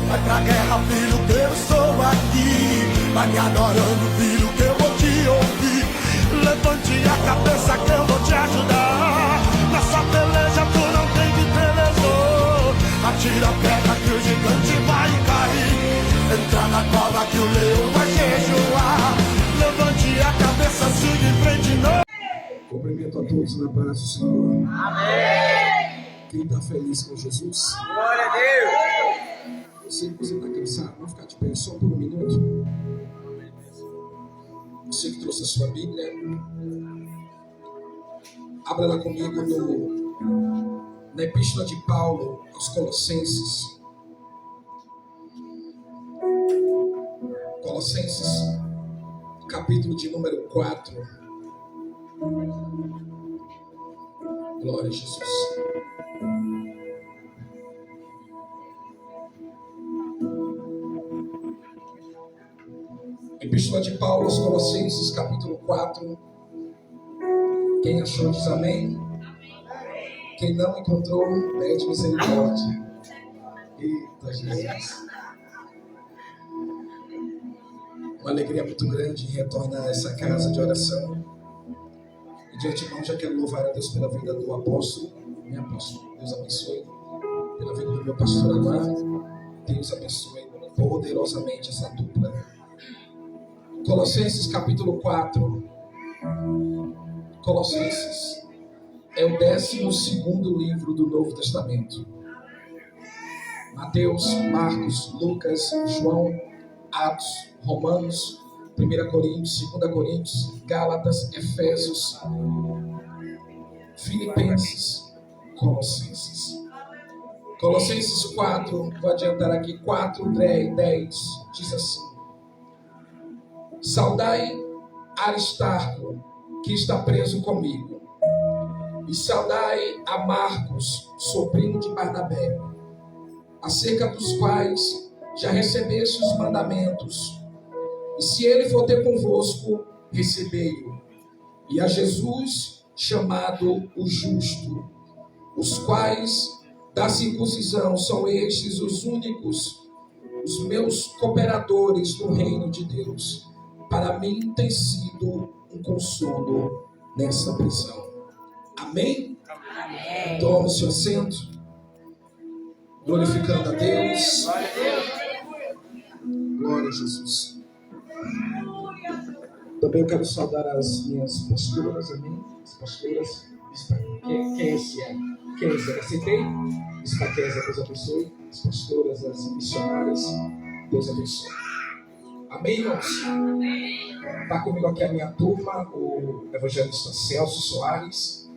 Vai pra guerra, filho, que eu estou aqui. Vai me adorando, filho, que eu vou te ouvir. Levante a cabeça que eu vou te ajudar. Nessa peleja tu não tem que pelejou. Atira a pedra que o gigante vai cair. Entra na cova que o leão vai jejuar. Levante a cabeça, siga em frente, não. Cumprimento a todos na paz do Senhor. Amém. Quem está feliz com Jesus? Glória a Deus. Eu sei que você está cansado. Vamos ficar de pé só por um minuto. Você que trouxe a sua Bíblia, abra lá comigo na Epístola de Paulo aos Colossenses. Colossenses, capítulo de número 4. Glória a Jesus. Epístola de Paulo aos Colossenses, capítulo 4. Quem achou diz amém. Quem não encontrou, pede misericórdia. Eita Jesus. Uma alegria muito grande em retornar a essa casa de oração. E de antemão já quero louvar a Deus pela vida do apóstolo, minha apóstolo. Deus abençoe. Pela vida do meu pastor amado. Deus abençoe poderosamente essa dupla. Colossenses capítulo 4. Colossenses é o 12º livro do Novo Testamento. Mateus, Marcos, Lucas, João, Atos, Romanos, 1 Coríntios, 2 Coríntios, Gálatas, Efésios, Filipenses, Colossenses. Colossenses 4, vou adiantar aqui, 4, 10, diz assim: saudai Aristarco, que está preso comigo, e saudai a Marcos, sobrinho de Barnabé, acerca dos quais já recebeste os mandamentos, e se ele for ter convosco, recebei-o, e a Jesus, chamado o Justo, os quais da circuncisão são estes os únicos, os meus cooperadores no reino de Deus. Para mim tem sido um consolo nessa prisão. Amém? Amém. Tome seu assento, glorificando a Deus. Glória a Deus. Glória a Jesus. Também eu quero saudar as minhas pastoras, amém? As pastoras. Quem é esse? Quem é esse? Aceitei? Espaqueza, Deus abençoe. As pastoras, as missionárias, Deus abençoe. Amém, irmãos? Está comigo aqui a minha turma, o evangelista Celso Soares,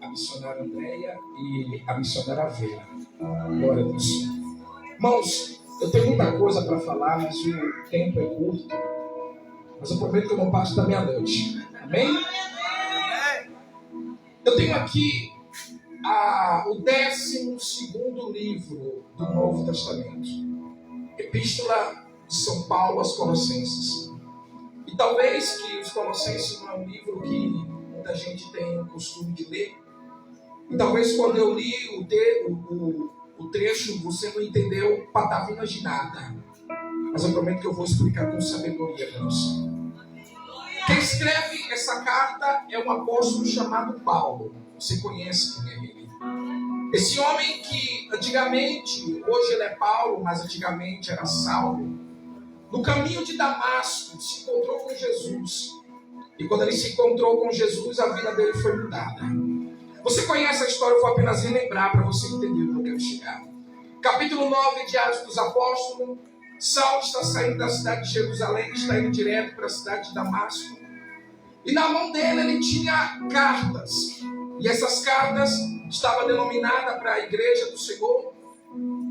a missionária Andréia e a missionária Vera. Glória a Deus. Irmãos, eu tenho muita coisa para falar, mas o tempo é curto. Mas eu prometo que eu não passo da meia-noite. Amém? Eu tenho aqui o 12º livro do Novo Testamento. Epístola de São Paulo aos Colossenses. E talvez que os Colossenses não é um livro que muita gente tem o costume de ler. E talvez quando eu li o trecho você não entendeu patavinas de nada. Mas eu prometo que eu vou explicar com sabedoria para você. Quem escreve essa carta é um apóstolo chamado Paulo. Você conhece quem é ele. Esse homem que antigamente, hoje ele é Paulo, mas antigamente era Saulo. No caminho de Damasco, se encontrou com Jesus. E quando ele se encontrou com Jesus, a vida dele foi mudada. Você conhece a história, eu vou apenas relembrar para você entender onde eu quero chegar. Capítulo 9 de Atos dos Apóstolos. Saulo está saindo da cidade de Jerusalém, está indo direto para a cidade de Damasco. E na mão dele ele tinha cartas. E essas cartas estavam denominadas para a igreja do Senhor.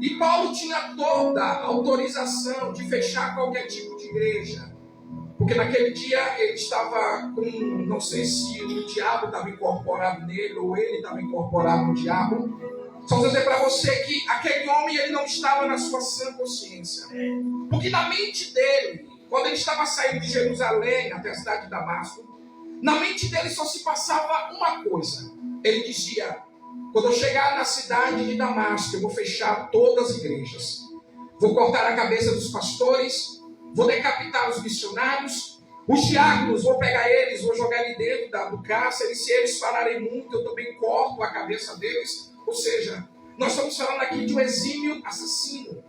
E Paulo tinha toda a autorização de fechar qualquer tipo de igreja. Porque naquele dia ele estava com, não sei se o diabo estava incorporado nele ou ele estava incorporado no diabo. Só vou dizer para você que aquele homem ele não estava na sua sã consciência. Porque na mente dele, quando ele estava saindo de Jerusalém até a cidade de Damasco, na mente dele só se passava uma coisa. Ele dizia: quando eu chegar na cidade de Damasco, eu vou fechar todas as igrejas. vou cortar a cabeça dos pastores, vou decapitar os missionários, os diáconos, vou pegar eles, vou jogar eles dentro do cárcere, e se eles falarem muito, eu também corto a cabeça deles. Ou seja, nós estamos falando aqui de um exímio assassino,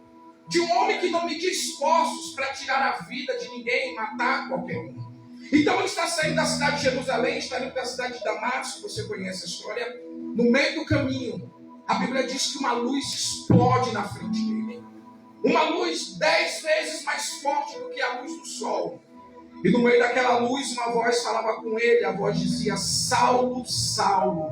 de um homem que não media esforços para tirar a vida de ninguém e matar qualquer um. Então ele está saindo da cidade de Jerusalém, está indo para a cidade de Damasco, você conhece a história. No meio do caminho, a Bíblia diz que uma luz explode na frente dele. Uma luz 10 vezes mais forte do que a luz do sol. E no meio daquela luz, uma voz falava com ele. A voz dizia: Saulo, Saulo,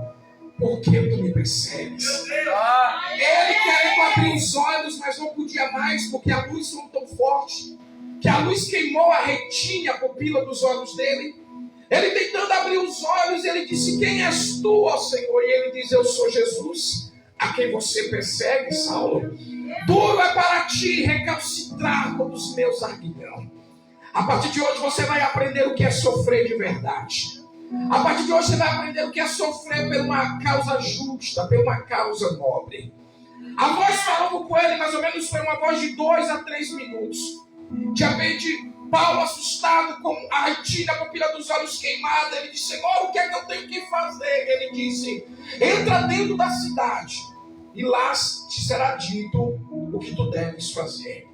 por que tu me persegues? Ele querendo abrir os olhos, mas não podia mais, porque a luz não tão forte, que a luz queimou a retina, a pupila dos olhos dele. Ele tentando abrir os olhos, ele disse: quem és tu, ó Senhor? E ele diz: eu sou Jesus, a quem você persegue, Saulo. Duro é para ti recalcitrar como os meus arguilhão. A partir de hoje você vai aprender o que é sofrer de verdade. A partir de hoje você vai aprender o que é sofrer por uma causa justa, por uma causa nobre. A voz falou com ele, mais ou menos foi uma voz de 2 a 3 minutos. De repente, Paulo, assustado, com a retina, a pupila dos olhos queimada, ele disse: Senhor, o que é que eu tenho que fazer? Ele disse: entra dentro da cidade e lá te será dito o que tu deves fazer.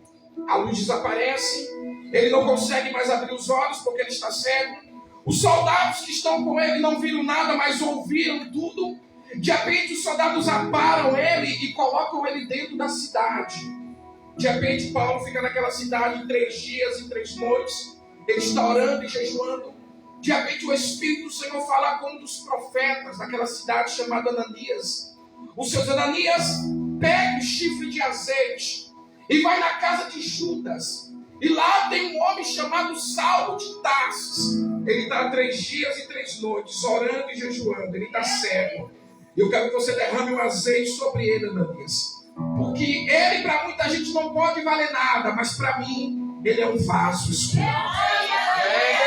A luz desaparece, ele não consegue mais abrir os olhos porque ele está cego. Os soldados que estão com ele não viram nada, mas ouviram tudo. De repente os soldados aparam ele e colocam ele dentro da cidade. De repente Paulo fica naquela cidade 3 dias e 3 noites. Ele está orando e jejuando. De repente o Espírito do Senhor fala com um dos profetas daquela cidade chamada Ananias. O seu Ananias pega um chifre de azeite e vai na casa de Judas. E lá tem um homem chamado Saulo de Tarso. Ele está 3 dias e 3 noites orando e jejuando. Ele está cego. Eu quero que você derrame um azeite sobre ele, Ananias. Porque ele, para muita gente, não pode valer nada. Mas para mim, ele é um vaso escuro.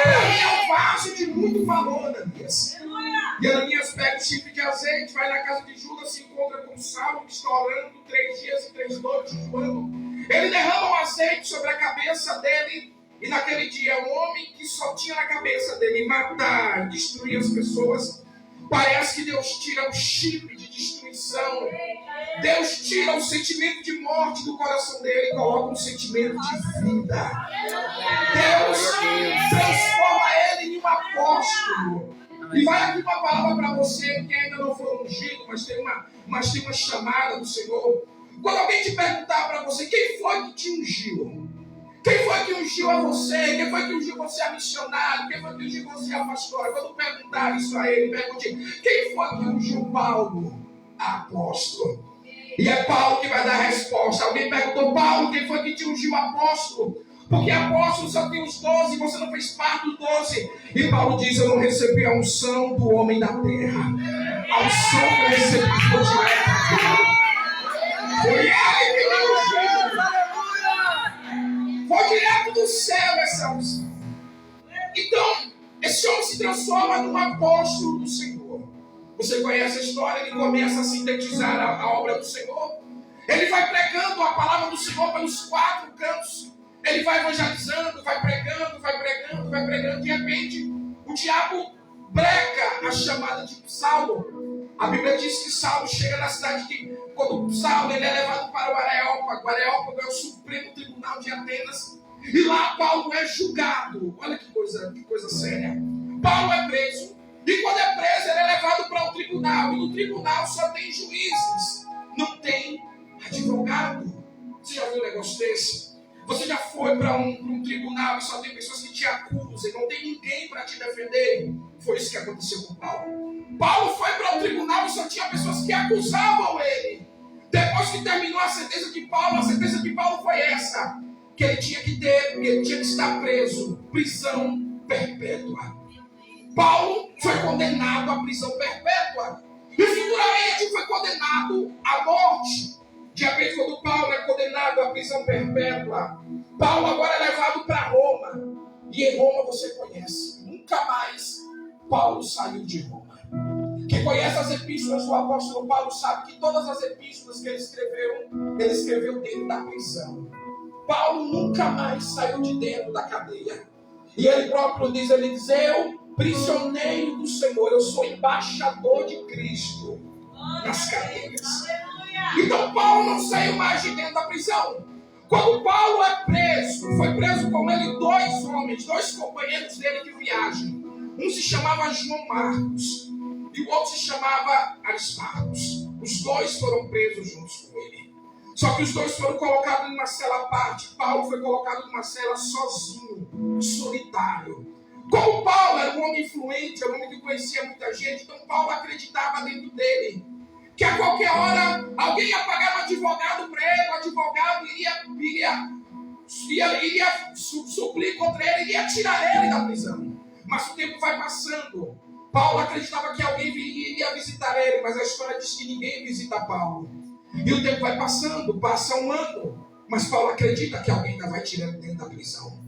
Para mim é um vaso de muito valor, Ananias. E Ananias pega o chifre de azeite, vai na casa de Judas, se encontra com Saulo, que está orando 3 dias e 3 noites, jejuando. Ele derrama um azeite sobre a cabeça dele. E naquele dia, um homem que só tinha na cabeça dele matar, destruir as pessoas. Parece que Deus tira o chip de destruição. Deus tira o sentimento de morte do coração dele e coloca um sentimento de vida. Deus transforma ele em um apóstolo. E vai aqui uma palavra para você que ainda não foi ungido, mas tem uma chamada do Senhor. Quando alguém te perguntar para você: quem foi que te ungiu? Quem foi que ungiu a você? Quem foi que ungiu você a missionário? Quem foi que ungiu você a pastora? Quando perguntar isso a ele, pergunte: quem foi que ungiu Paulo a apóstolo? E é Paulo que vai dar a resposta. Alguém perguntou: Paulo, quem foi que te ungiu apóstolo? Porque apóstolo só tem os 12, você não fez parte dos 12. E Paulo diz: eu não recebi a unção do homem da terra. A unção que eu recebi foi direto. Foi ele que me ungiu. Foi direto do céu essa unção. Então, esse homem se transforma num apóstolo do Senhor. Você conhece a história? Ele começa a sintetizar a obra do Senhor. Ele vai pregando a palavra do Senhor pelos 4 cantos. Ele vai evangelizando, vai pregando, vai pregando, vai pregando. De repente, o diabo breca a chamada de Saulo. A Bíblia diz que Saulo chega na cidade que, quando Saulo ele é levado para o Areópago. O Areópago é o Supremo Tribunal de Atenas. E lá Paulo é julgado. Olha que coisa séria. Paulo é preso. E quando é preso, ele é levado para o tribunal. E no tribunal só tem juízes. Não tem advogado. Você já viu um negócio desse? Você já foi para um tribunal e só tem pessoas que te acusam. E não tem ninguém para te defender. Foi isso que aconteceu com Paulo. Paulo foi para o tribunal e só tinha pessoas que acusavam ele. Depois que terminou a sentença de Paulo foi essa: que ele tinha que estar preso, prisão perpétua. Paulo foi condenado à prisão perpétua e futuramente foi condenado à morte. De repente, quando Paulo é condenado à prisão perpétua, Paulo agora é levado para Roma. E em Roma você conhece, nunca mais Paulo saiu de Roma. Quem conhece as epístolas do apóstolo Paulo sabe que todas as epístolas que ele escreveu dentro da prisão. Paulo nunca mais saiu de dentro da cadeia. E ele próprio diz, eu, prisioneiro do Senhor, eu sou embaixador de Cristo nas cadeias. Então Paulo não saiu mais de dentro da prisão. Quando Paulo é preso, foi preso com ele 2 homens, 2 companheiros dele de viagem. Um se chamava João Marcos e o outro se chamava Aristarcos. Os 2 foram presos juntos com ele. Só que os 2 foram colocados em uma cela à parte. Paulo foi colocado numa cela sozinho, solitário. Como Paulo era um homem influente, era um homem que conhecia muita gente, então Paulo acreditava dentro dele que a qualquer hora alguém ia pagar um advogado para ele, o advogado iria suplir contra ele, iria tirar ele da prisão. Mas o tempo vai passando. Paulo acreditava que alguém iria visitar ele, mas a história diz que ninguém visita Paulo. E o tempo vai passando, passa 1 ano, mas Paulo acredita que alguém ainda vai tirar ele dentro da prisão.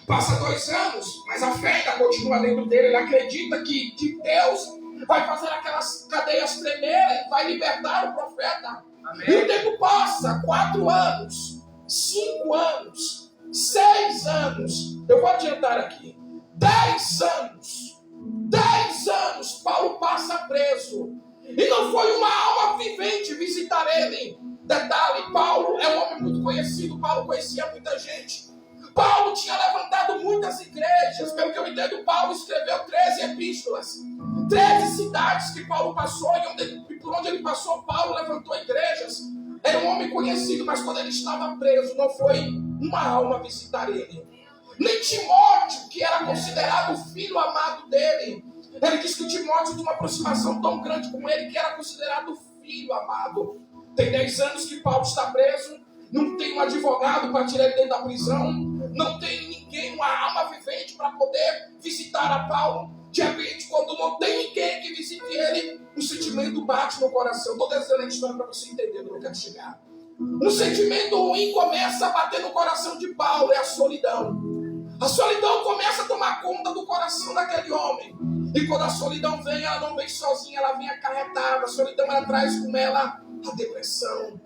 Passa 2 anos, mas a fé ainda continua dentro dele. Ele acredita que Deus vai fazer aquelas cadeias tremerem, vai libertar o profeta. Amém. E o tempo passa, 4 anos, 5 anos, 6 anos. Eu vou adiantar aqui. 10 anos. 10 anos Paulo passa preso. E não foi uma alma vivente visitar ele. Detalhe, Paulo é um homem muito conhecido. Paulo conhecia muita gente. Paulo tinha levantado muitas igrejas. Pelo que eu entendo, Paulo escreveu 13 epístolas. 13 cidades que Paulo passou. E por onde ele passou, Paulo levantou igrejas. Era um homem conhecido, mas quando ele estava preso, não foi uma alma visitar ele. Nem Timóteo, que era considerado o filho amado dele. Ele diz que Timóteo tinha uma aproximação tão grande com ele, que era considerado o filho amado. Tem 10 anos que Paulo está preso. Não tem um advogado para tirar ele dentro da prisão. Não tem ninguém, uma alma vivente para poder visitar a Paulo. De repente, quando não tem ninguém que visite ele, um sentimento bate no coração. Estou desenhando a história para você entender onde eu quero chegar. Um sentimento ruim começa a bater no coração de Paulo, é a solidão. A solidão começa a tomar conta do coração daquele homem. E quando a solidão vem, ela não vem sozinha, ela vem acarretada. A solidão, ela traz com ela a depressão.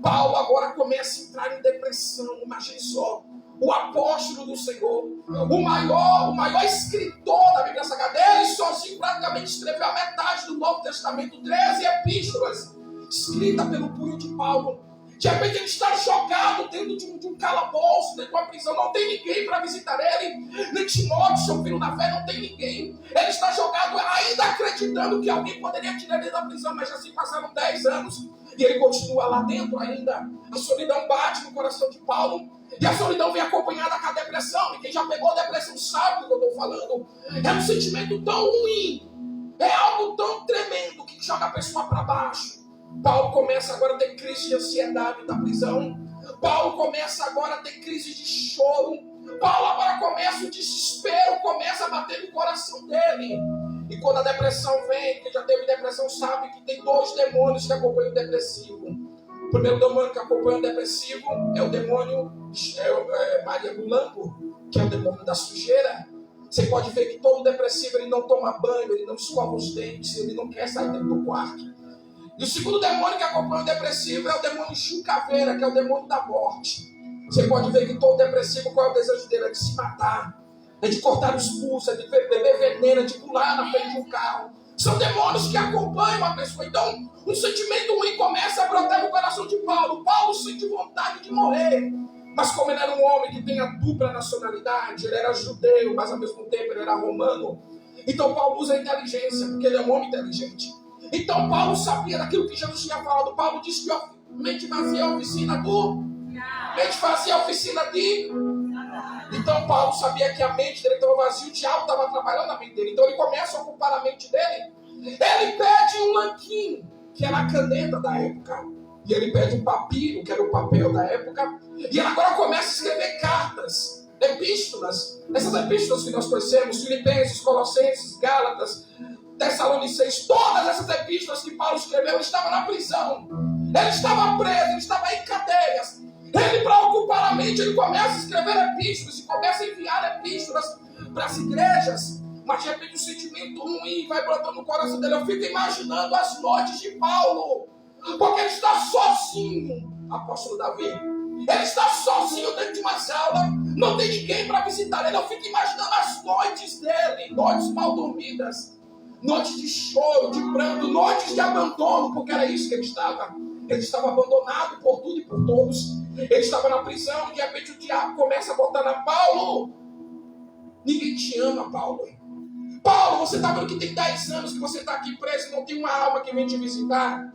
Paulo agora começa a entrar em depressão. Imagine só, o apóstolo do Senhor, o maior escritor da Bíblia Sagrada, ele sozinho praticamente escreveu a metade do Novo Testamento, 13 epístolas, escritas pelo punho de Paulo. De repente ele está jogado dentro de um calabouço, dentro de uma prisão, não tem ninguém para visitar ele, nem Timóteo, seu filho da fé, não tem ninguém. Ele está jogado ainda acreditando que alguém poderia tirar ele da prisão, mas já se passaram 10 anos e ele continua lá dentro ainda. A solidão bate no coração de Paulo e a solidão vem acompanhada com a depressão. E quem já pegou a depressão sabe do que eu estou falando. É um sentimento tão ruim, é algo tão tremendo que joga a pessoa para baixo. Paulo começa agora a ter crise de ansiedade da prisão. Paulo começa agora a ter crise de choro. Paulo agora começa o desespero, começa a bater no coração dele. E quando a depressão vem, quem já teve depressão sabe que tem 2 demônios que acompanham o depressivo. O primeiro demônio que acompanha o depressivo é o demônio Maria Mulambo, que é o demônio da sujeira. Você pode ver que todo depressivo ele não toma banho, ele não escova os dentes, ele não quer sair dentro do quarto. E o segundo demônio que acompanha o depressivo é o demônio chucaveira, que é o demônio da morte. Você pode ver que todo depressivo, qual é o desejo dele? É de se matar, é de cortar os pulsos, é de beber veneno, é de pular na frente de um carro. São demônios que acompanham a pessoa. Então, um sentimento ruim começa a brotar no coração de Paulo. Paulo sente vontade de morrer. Mas como ele era um homem que tem a dupla nacionalidade, ele era judeu, mas ao mesmo tempo ele era romano. Então Paulo usa a inteligência, porque ele é um homem inteligente. Então Paulo sabia daquilo que Jesus tinha falado. Paulo disse que a mente vazia é a oficina do... Mente vazia é a oficina de... Então Paulo sabia que a mente dele estava vazia, o diabo estava trabalhando na mente dele. Então ele começa a ocupar a mente dele. Ele pede um lanquinho, que era a caneta da época. E ele pede um papiro, que era o papel da época. E ele agora começa a escrever cartas, epístolas. Essas epístolas que nós conhecemos, Filipenses, Colossenses, Gálatas, Tessalonicenses, todas essas epístolas que Paulo escreveu, ele estava na prisão. Ele estava preso, ele estava em cadeias. Ele, para ocupar a mente, ele começa a escrever epístolas e começa a enviar epístolas para as igrejas. Mas de repente o sentimento ruim vai brotando no coração dele. Eu fico imaginando as noites de Paulo, porque ele está sozinho, apóstolo Davi. Ele está sozinho dentro de Não tem ninguém para visitar ele. Eu fico imaginando as noites dele, noites mal dormidas, noites de choro, de pranto, noites de abandono, porque era isso que ele estava. Ele estava abandonado por tudo e por todos. Ele estava na prisão, de repente o diabo começa a botar na Paulo. Ninguém te ama, Paulo. Paulo, você está vendo que tem 10 anos que você está aqui preso e não tem uma alma que vem te visitar?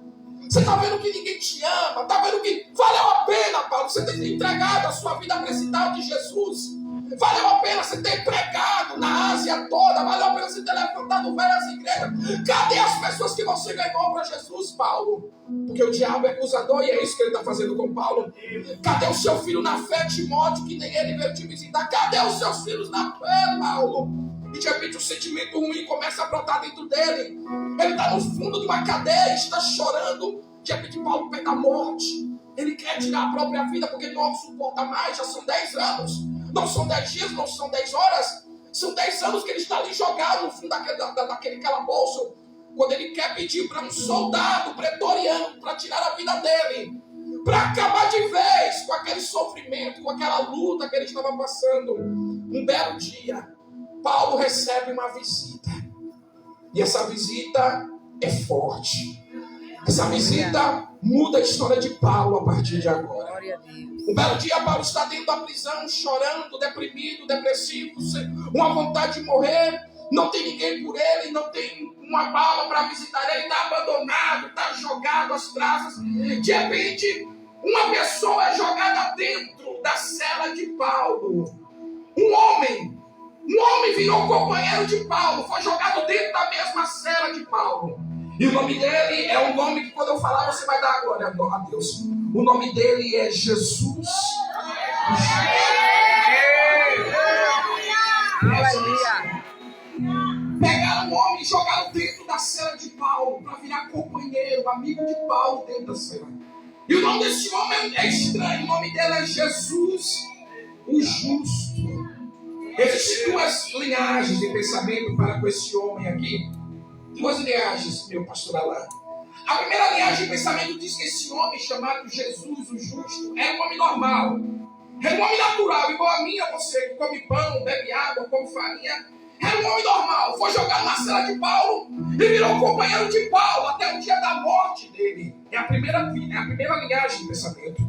Você está vendo que ninguém te ama? Está vendo que valeu a pena, Paulo, você ter entregado a sua vida para esse tal de Jesus? Valeu a pena você ter pregado na Ásia toda? Valeu a pena você ter levantado várias igrejas? Cadê as pessoas que você ganhou para Jesus, Paulo? Porque o diabo é acusador e é isso que ele está fazendo com Paulo. Cadê o seu filho na fé, Timóteo, que nem ele veio te visitar? Cadê os seus filhos na fé, Paulo? E de repente o sentimento ruim começa a brotar dentro dele. Ele está no fundo de uma cadeia, está chorando. De repente Paulo pega a morte. Ele quer tirar a própria vida porque não suporta mais. Já são 10 anos. Não são 10 dias, não são 10 horas. São 10 anos que ele está ali jogado no fundo daquele calabouço. Quando ele quer pedir para um soldado pretoriano para tirar a vida dele. Para acabar de vez com aquele sofrimento, com aquela luta que ele estava passando. Um belo dia, Paulo recebe uma visita. E essa visita é forte. Essa visita muda a história de Paulo a partir de agora. Um belo dia, Paulo está dentro da prisão, chorando, deprimido, depressivo, uma vontade de morrer. Não tem ninguém por ele, não tem uma bala para visitar ele, está abandonado, está jogado às traças. De repente, uma pessoa é jogada dentro da cela de Paulo. Um homem virou companheiro de Paulo, foi jogado dentro da mesma cela de Paulo. E o nome dele é um nome que quando eu falar você vai dar glória a Deus. O nome dele é Jesus. Pegaram um homem e jogaram dentro da cela de Paulo para virar companheiro, amigo de Paulo dentro da cela. E o nome desse homem é estranho, o nome dele é Jesus, o Justo. Existem duas linhagens de pensamento para com esse homem aqui. Duas linhagens, meu pastor Alain. A primeira linhagem de pensamento diz que esse homem chamado Jesus, o Justo, é um homem normal. É um homem natural, igual a mim e a você, que come pão, bebe água, come farinha. É um homem normal. Foi jogado na cela de Paulo e virou companheiro de Paulo até o dia da morte dele. É a primeira linhagem de pensamento.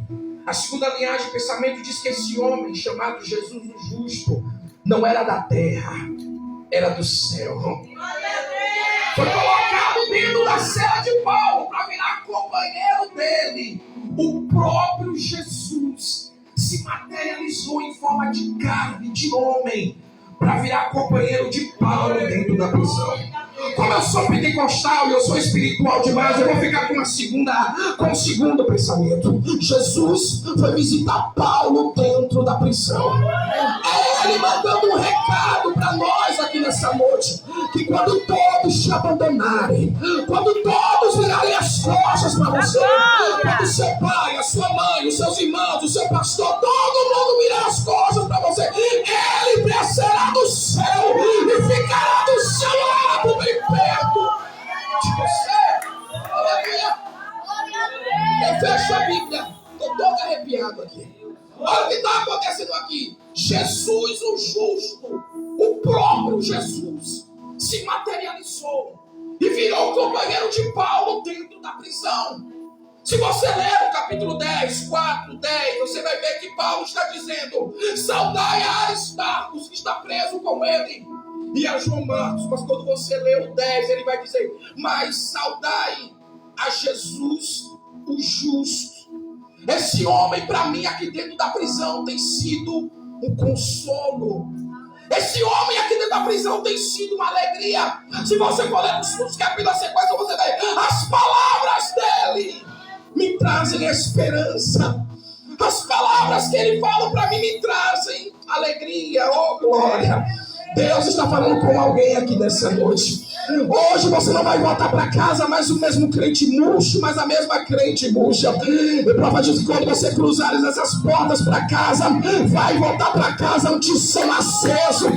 A segunda linhagem de pensamento diz que esse homem chamado Jesus, o Justo, não era da terra, era do céu. Foi colocado dentro da cela de Paulo para virar companheiro dele. O próprio Jesus se materializou em forma de carne, de homem, para virar companheiro de Paulo dentro da prisão. Como eu sou pentecostal e eu sou espiritual demais, eu vou ficar com um segundo pensamento. Jesus foi visitar Paulo dentro da prisão. É ele mandando um recado para nós aqui nessa noite, que quando todos te abandonarem, quando todos virarem as costas para você, quando seu pai, a sua mãe, os seus irmãos, o seu pastor, todo mundo virar as costas para você, ele descerá do céu e ficará do seu lado bem perto de você. Aleluia. Eu fecho a Bíblia, estou todo arrepiado aqui. Olha o que está acontecendo aqui. Jesus, o Justo, o próprio Jesus, se materializou e virou companheiro de Paulo dentro da prisão. Se você ler o capítulo 10, 4, 10, você vai ver que Paulo está dizendo: saudai a Aristarco, que está preso com ele, e a João Marcos. Mas quando você lê o 10, ele vai dizer: mas saudai a Jesus, o Justo. Esse homem, para mim, aqui dentro da prisão, tem sido um consolo. Esse homem aqui dentro da prisão tem sido uma alegria. Se você for ler os capítulos da sequência, você vai ver as palavras dele me trazem esperança. As palavras que ele fala para mim me trazem alegria. Oh, glória. Deus está falando com alguém aqui nessa noite. Hoje você não vai voltar para casa mais o mesmo crente murcho, mas a mesma crente murcha. E prova disso que quando você cruzar essas portas para casa, vai voltar para casa um tição aceso.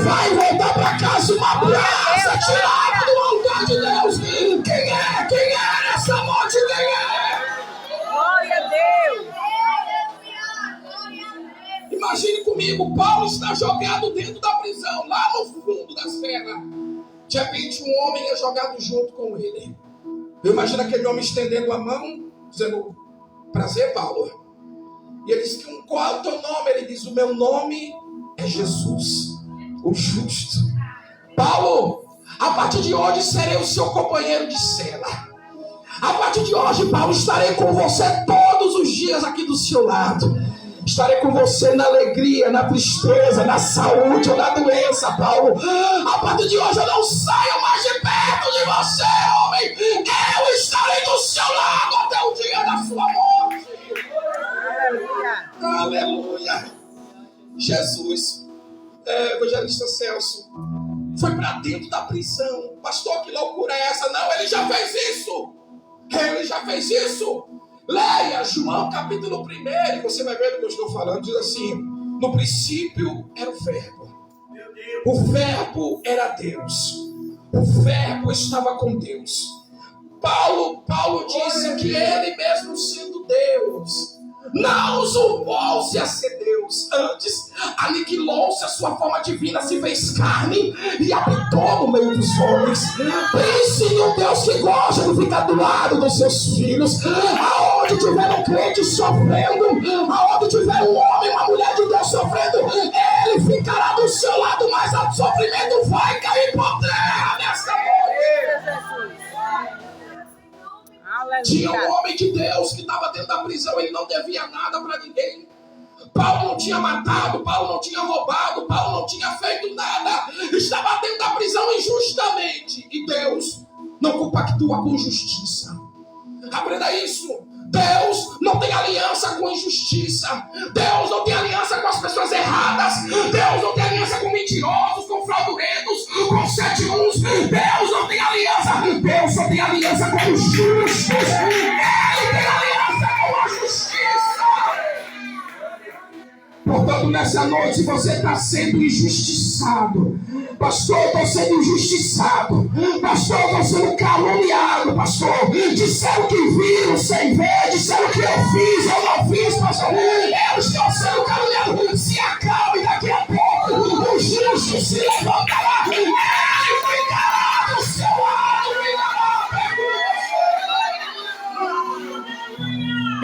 Vai voltar para casa uma brasa tirada do altar de Deus. Quem é essa morte? Quem é? Glória a Deus. imagine comigo, Paulo está jogado dentro da prisão, lá no fundo da cela. De repente um homem é jogado junto com ele. Eu imagino aquele homem estendendo a mão, dizendo, prazer, Paulo. E ele diz, qual é o teu nome? Ele diz, o meu nome é Jesus, o justo. Paulo, a partir de hoje serei o seu companheiro de cela. A partir de hoje, Paulo, estarei com você todos os dias aqui do seu lado. Estarei com você na alegria, na tristeza, na saúde ou na doença, Paulo. A partir de hoje eu não saio mais de perto de você, homem. Eu estarei do seu lado até o dia da sua morte. Aleluia. Aleluia. Jesus, evangelista Celso, foi para dentro da prisão. Pastor, que loucura é essa? Não, ele já fez isso. Ele já fez isso. Leia João capítulo 1, e você vai ver o que eu estou falando. Diz assim, no princípio era o verbo era Deus, o verbo estava com Deus. Paulo disse que ele mesmo sendo Deus, não usurpou-se a ser Deus, antes aniquilou-se a sua forma divina, se fez carne e habitou no meio dos homens. Pense em um Deus que gosta de ficar do lado dos seus filhos. Aonde tiver um crente sofrendo, aonde tiver um homem, uma mulher de Deus sofrendo, ele ficará do seu lado, mas o sofrimento vai cair por terra nessa noite. Tinha um homem de Deus que estava dentro da prisão, ele não devia nada para ninguém. Paulo não tinha matado, Paulo não tinha roubado, Paulo não tinha feito nada. Estava dentro da prisão injustamente. E Deus não compactua com injustiça. Aprenda isso. Deus não tem aliança com injustiça. Deus não tem aliança com as pessoas erradas. Deus não tem aliança com mentirosos, com fraudulentos, com 71. Deus não tem aliança. Deus só tem aliança com os justos. Ele tem aliança com a justiça. Portanto, nessa noite você está sendo injustiçado. Pastor, eu estou sendo injustiçado. Pastor, eu estou sendo caluniado. Pastor, disseram que viram sem ver. Disseram que eu fiz, eu não fiz. Pastor, eu estou sendo caluniado. Se acalme, daqui a pouco o justo se levantará. Ele ficará do seu lado.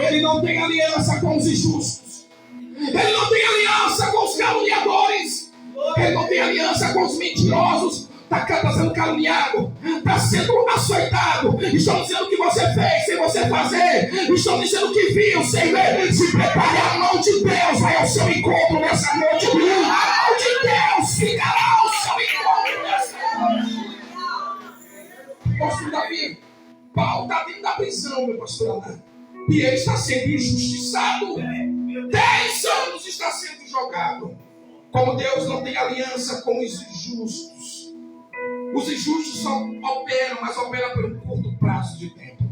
Ele não tem aliança com os injustos. Ele não tem aliança com os caluniadores. Ele não tem aliança com os mentirosos. Está sendo caluniado, está sendo açoitado. Estão dizendo que você fez sem você fazer. Estão dizendo que viu sem ver. Se prepare, a mão de Deus vai ao seu encontro nessa noite. A mão de Deus ficará ao seu encontro nessa noite. Pastor Davi, Paulo está dentro da prisão, meu pastor Ana. E ele está sendo injustiçado. 10 anos está sendo jogado. Como Deus não tem aliança com os injustos. Os injustos só operam, mas operam por um curto prazo de tempo.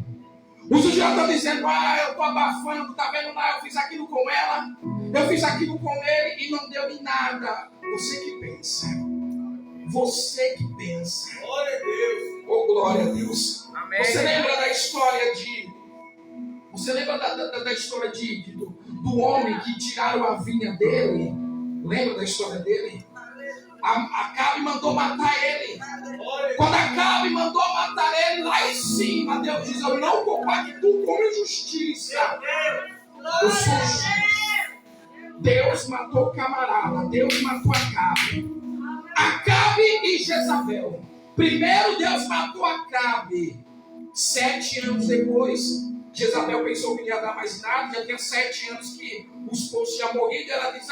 Os injustos estão dizendo, eu estou abafando, tá vendo lá, eu fiz aquilo com ela, eu fiz aquilo com ele e não deu em nada. Você que pensa. Você que pensa. Glória a Deus. Oh, glória a Deus. Amém. Você lembra da história de... Você lembra da história do homem que tiraram a vinha dele? Lembra da história dele? Acabe mandou matar ele. Quando Acabe mandou matar ele, lá em cima, Deus diz, eu não compactuo com injustiça. Eu sou justo. Deus matou o camarada. Deus matou Acabe. Acabe e Jezabel. Primeiro Deus matou Acabe. 7 anos depois, Jezabel pensou que não ia dar mais nada. Já tinha 7 anos que o esposo tinha morrido. Ela diz,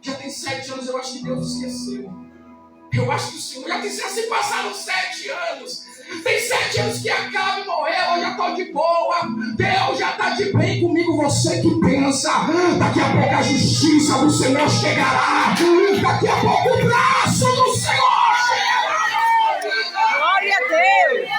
já tem 7 anos, eu acho que Deus esqueceu. Eu acho que o Senhor já se passaram 7 anos. Tem 7 anos que Acabe morreu, eu já estou de boa. Deus já está de bem comigo. Você que pensa, daqui a pouco a justiça do Senhor chegará. Daqui a pouco o braço do Senhor chegará. Glória a Deus.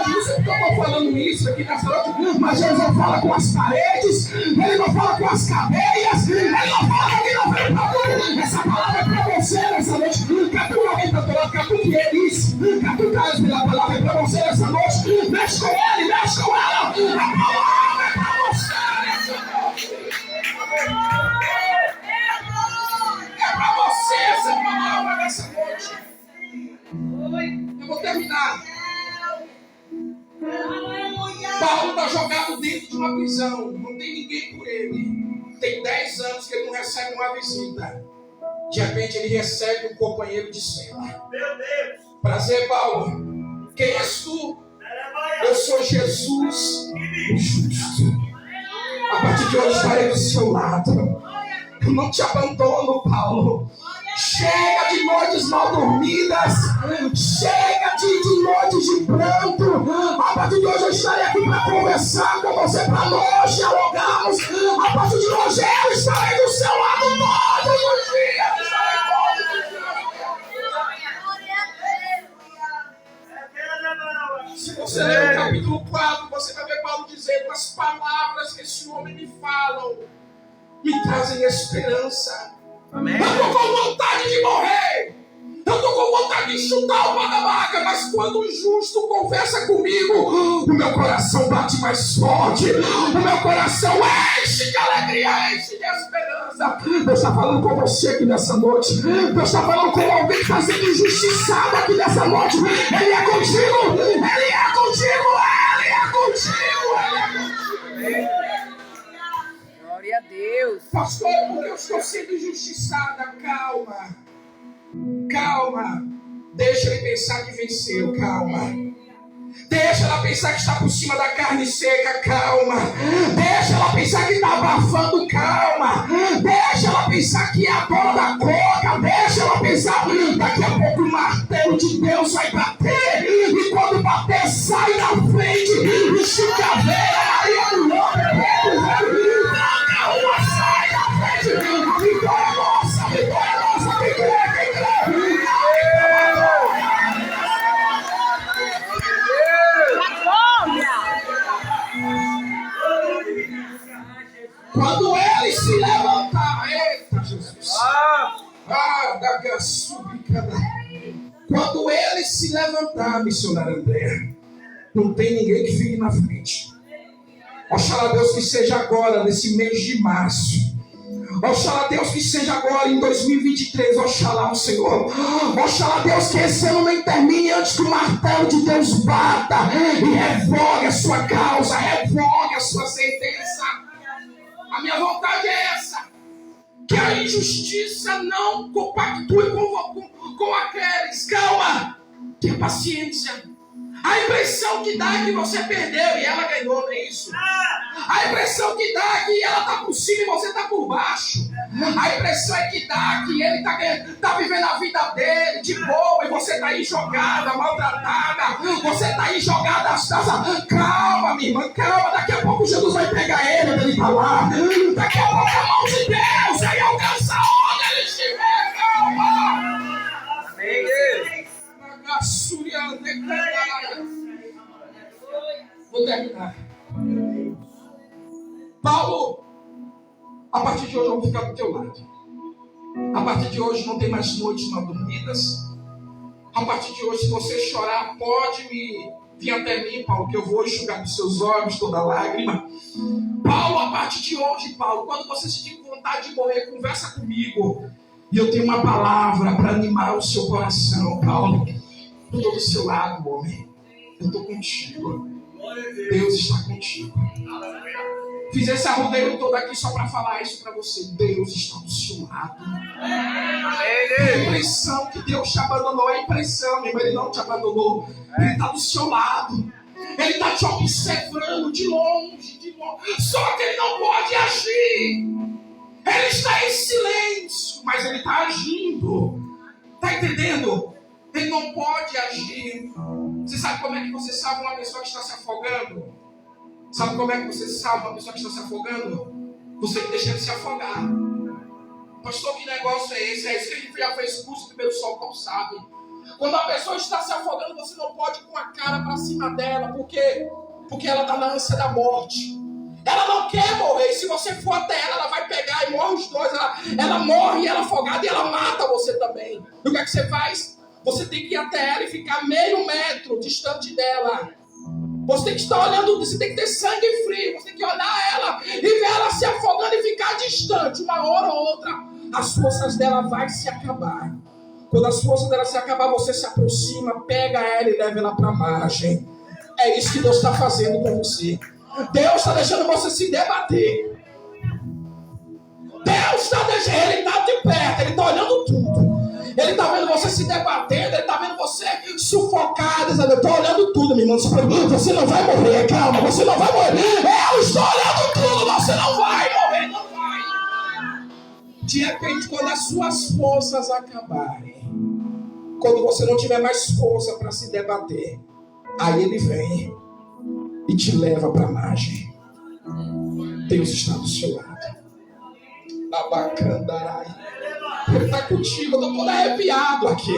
Eu sei que eu estou falando isso aqui nessa noite, mas Deus não fala com as paredes, Ele não fala com as cadeias, Ele não fala que não vem para tudo. Essa palavra é para você nessa noite. Captura alguém da tua lado, captura eles. Captura eles pela palavra é para você nessa noite. Mexe com ele, mexe com ela. A palavra é para você nessa noite. uma prisão, não tem ninguém por ele. Tem 10 anos que ele não recebe uma visita. De repente ele recebe um companheiro de cela. Meu Deus! Prazer, Paulo. Quem és tu? Eu sou Jesus, o justo. A partir de hoje estarei do seu lado. Eu não te abandono, Paulo. Chega de noites mal dormidas. Chega de noites de pranto. A partir de hoje eu estarei aqui para conversar com você, para nós dialogarmos. A partir de hoje eu estarei do seu lado todos os dias. Estarei todos os dias. Se você ler o capítulo 4, você vai ver Paulo dizendo: as palavras que esse homem me falam me trazem esperança. Amém. Eu estou com vontade de morrer. Eu estou com vontade de chutar o pau da barraca. Mas quando o justo conversa comigo, o meu coração bate mais forte. O meu coração enche de alegria, enche de esperança. Deus está falando com você aqui nessa noite. Deus está falando com alguém que está sendo injustiçado aqui nessa noite. Ele é contigo. Ele é contigo. Ele é contigo. Ele é contigo. Glória a Deus. Pastor, porque eu estou sendo injustiçada. Calma. Calma. Deixa ele pensar que venceu. Calma. Deixa ela pensar que está por cima da carne seca. Calma. Deixa ela pensar que está abafando. Calma. Deixa ela pensar que é a dona da coca. Deixa ela pensar. Daqui a pouco o martelo de Deus vai bater. E quando bater, sai da frente. E chucaveira, Maria do Nome. Uma sai da frente. A vitória é nossa. A vitória é nossa. Quem crê, quem crê. Quando ele se levantar, eita Jesus, da graçúbica. Quando ele se levantar, missionário André, não tem ninguém que fique na frente. Oxalá Deus que seja agora, nesse mês de março. Oxalá Deus que seja agora em 2023. Oxalá o Senhor. Oxalá Deus que esse ano nem termine antes que o martelo de Deus bata e revogue a sua causa, revogue a sua sentença. A minha vontade é essa: que a injustiça não compactue com aqueles. Calma, tenha paciência. A impressão que dá é que você perdeu e ela ganhou, não é isso? A impressão que dá é que ela está por cima e você está por baixo. A impressão é que dá que ele está vivendo a vida dele de boa e você está aí jogada, maltratada. Você está aí jogada às taças. Calma, minha irmã, calma. Daqui a pouco Jesus vai pegar ele onde ele está lá. Daqui a pouco a mão de Deus vai alcançar onde ele estiver. Calma. Amém. Vou terminar. Paulo, a partir de hoje eu vou ficar do teu lado. A partir de hoje não tem mais noites mal dormidas. A partir de hoje, se você chorar, pode vir até mim, Paulo, que eu vou enxugar dos seus olhos toda lágrima. Paulo, a partir de hoje, Paulo, quando você sentir vontade de morrer, conversa comigo. E eu tenho uma palavra para animar o seu coração, Paulo. Eu estou do seu lado, homem. Eu estou contigo. Deus está contigo. Fiz esse arrodeio todo aqui só para falar isso para você. Deus está do seu lado. A impressão que Deus te abandonou é impressão, meu irmão. Ele não te abandonou. Ele está do seu lado. Ele está te observando de longe, de longe. Só que ele não pode agir. Ele está em silêncio, mas ele está agindo. Está entendendo? Ele não pode agir. Você sabe como é que você salva uma pessoa que está se afogando? Sabe como é que você salva uma pessoa que está se afogando? Você deixa ele se afogar. Pastor, que negócio é esse? É isso que a gente já fez curso de primeiro socorro, sabe? Quando a pessoa está se afogando, você não pode ir com a cara para cima dela. Por quê? Porque ela está na ânsia da morte. Ela não quer morrer. Se você for até ela, ela vai pegar e morre os dois. Ela morre, ela afogada e ela mata você também. E o que é que você faz? Você tem que ir até ela e ficar meio metro distante dela. Você tem que estar olhando, você tem que ter sangue frio. Você tem que olhar ela e ver ela se afogando e ficar distante. Uma hora ou outra, as forças dela vai se acabar. Quando as forças dela se acabar, você se aproxima, pega ela e leva ela para a margem. É isso que Deus está fazendo com você. Deus está deixando você se debater. Deus está deixando, Ele está de perto, Ele está olhando tudo. Ele está vendo você se debatendo, Ele está vendo você sufocado, dizendo, eu estou olhando tudo, meu irmão. Você não vai morrer, calma, você não vai morrer. Eu estou olhando tudo, você não vai morrer, não vai. De repente, quando as suas forças acabarem, quando você não tiver mais força para se debater, aí Ele vem e te leva para a margem. Deus está do seu lado. Abacandarai. Ele está contigo, eu estou todo arrepiado aqui.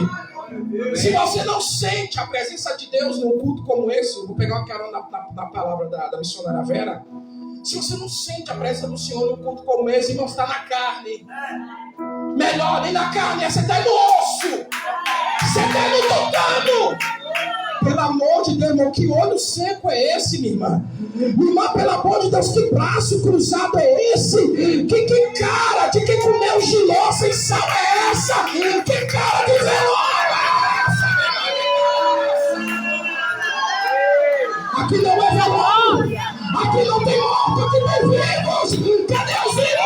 Se você não sente a presença de Deus num culto como esse, eu vou pegar uma carona na palavra da missionária Vera. Se você não sente a presença do Senhor num culto como esse, irmão, está na carne. Melhor, nem na carne, você está no osso. Você está no tocando. Pelo amor de Deus, irmão, que olho seco é esse, minha irmã? Irmã, pelo amor de Deus, que braço cruzado é esse? Que cara de quem comeu giló sem sal é essa? Que cara de velório é essa, meu? Aqui não é velório. Aqui não tem morto, aqui tem vivos. Cadê os vivos?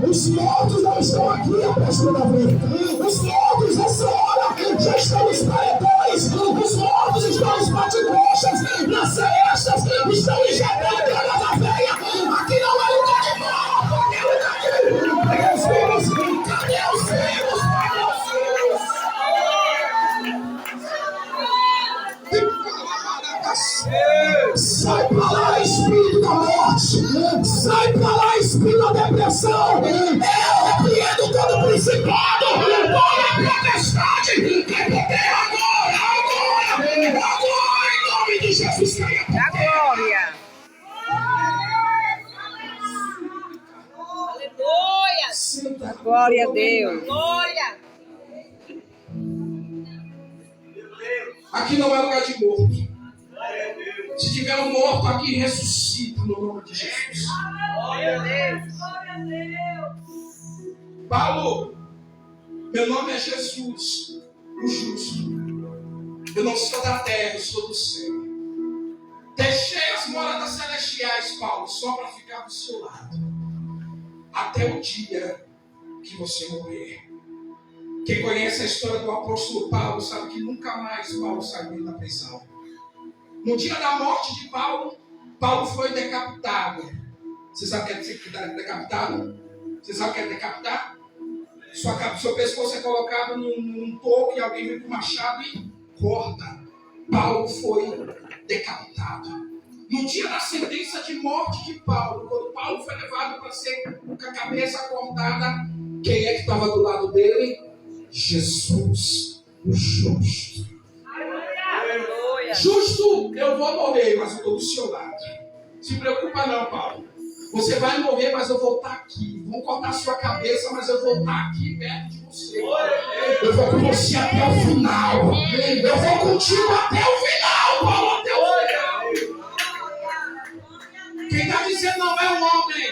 Os mortos não estão aqui a próxima da vida. Os mortos nessa hora já estão nos paredões. Os mortos estão nos bate-coxas, nas cestas, estão injetando droga na veia. Aqui não é lugar de morto, aqui é lugar de vida. Cadê os vivos? Cadê os vivos? Cadê os vivos? Sai pra lá, espírito da morte. Sai pra lá, espírito da depressão. Eu repreendo todo principado, toda potestade. Quer poder agora, em nome de Jesus. Caia por terra. Glória. Aleluia. Glória a Deus. Glória. Aqui não é lugar de morto. Se tiver um morto aqui, ressuscita no nome de Jesus. Glória a Deus. Paulo, meu nome é Jesus, o justo. Eu não sou da terra, eu sou do céu. Deixei as moradas celestiais, Paulo, só para ficar do seu lado. Até o dia que você morrer. Quem conhece a história do apóstolo Paulo sabe que nunca mais Paulo saiu da prisão. No dia da morte de Paulo, Paulo foi decapitado. Você sabe o que é decapitado? Você sabe o que é decapitar? Seu pescoço é colocado num toco e alguém vem com machado e corta. Paulo foi decapitado. No dia da sentença de morte de Paulo, quando Paulo foi levado para ser com a cabeça cortada, quem é que estava do lado dele? Jesus, o justo. Justo, eu vou morrer, mas eu estou do seu lado. Se preocupa não, Paulo. Você vai morrer, mas eu vou estar aqui. Vão cortar sua cabeça, mas eu vou estar aqui perto de você. Eu vou com você até o final. Eu vou contigo até o final, Paulo, até o final. Quem está dizendo não é o homem.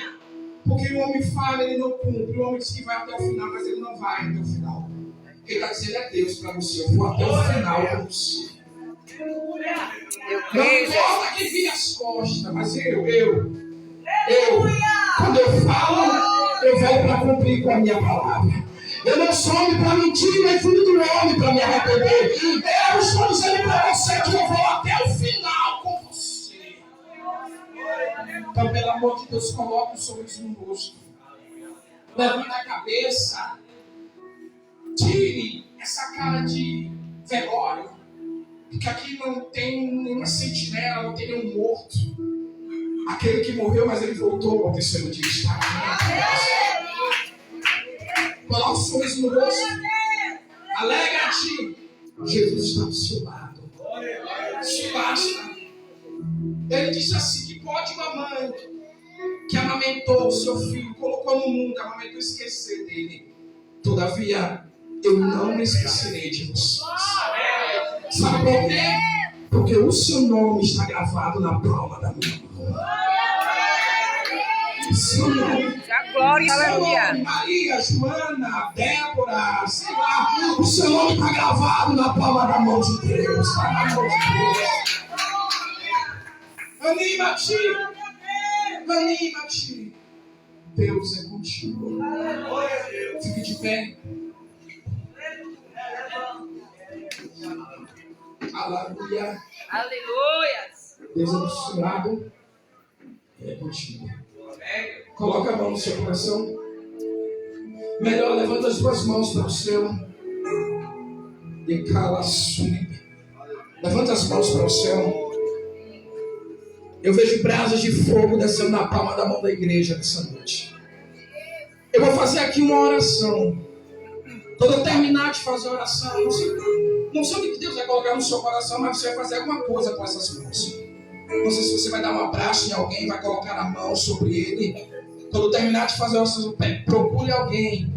Porque o homem fala, ele não cumpre. O homem diz que vai até o final, mas ele não vai até o final. Quem está dizendo é Deus para você. Eu vou até o final com você. Não importa que vire as costas, mas eu, quando eu falo, eu volto para cumprir com a minha palavra. Eu não sou homem para mentir, nem filho do homem para me arrepender. Eu estou dizendo para você que eu vou até o final com você. Então, pelo amor de Deus, coloque o sorriso no rosto. Levante a cabeça. Tire essa cara de velório. Porque aqui não tem nenhuma sentinela, não tem nenhum morto. Aquele que morreu, mas ele voltou ao terceiro dia. Está coloca o sorriso no rosto. Alegra-te. Jesus está do seu lado. Isso basta. Ele disse assim, que pode uma mãe que amamentou o seu filho, colocou no mundo, amamentou esquecer dele. Todavia, eu não me esquecerei de vocês. Sabe por quê? Porque o seu nome está gravado na palma da minha mão. Seu nome. glória, aleluia. Maria, Joana, Débora, sei lá, o seu nome está gravado na palma da mão de Deus. Está na mão de Deus. Anima-te. Anima-te. Deus é contigo. Fique de pé. Aleluia. Aleluia. Deus é abençoado. É contigo. Coloca a mão no seu coração. Melhor, levanta as duas mãos para o céu. E cala a sua. Levanta as mãos para o céu. Eu vejo brasas de fogo descendo na palma da mão da igreja nessa noite. Eu vou fazer aqui uma oração. Quando eu terminar de fazer a oração, não sei o que Deus vai colocar no seu coração, mas você vai fazer alguma coisa com essas mãos. Não sei se você vai dar um abraço em alguém, vai colocar a mão sobre ele. Quando eu terminar de fazer a oração, procure alguém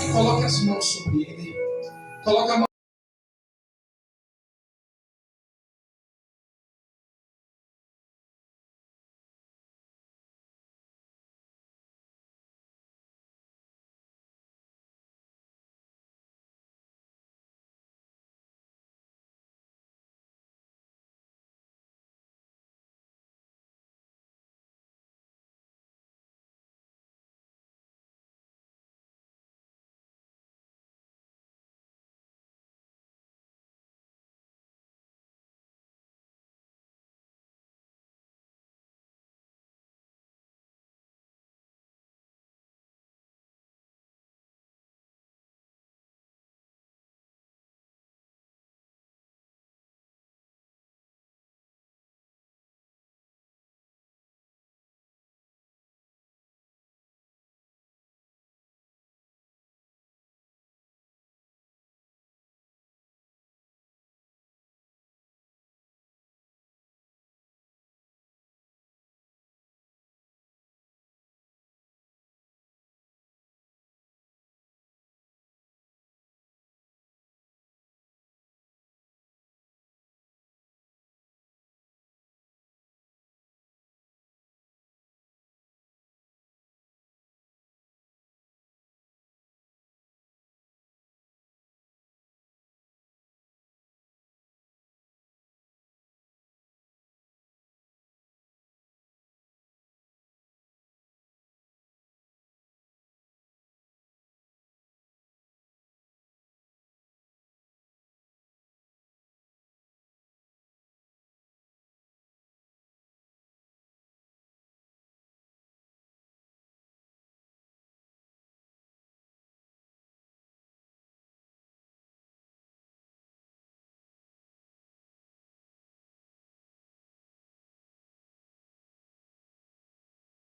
e coloque as mãos sobre ele. Coloque a mão.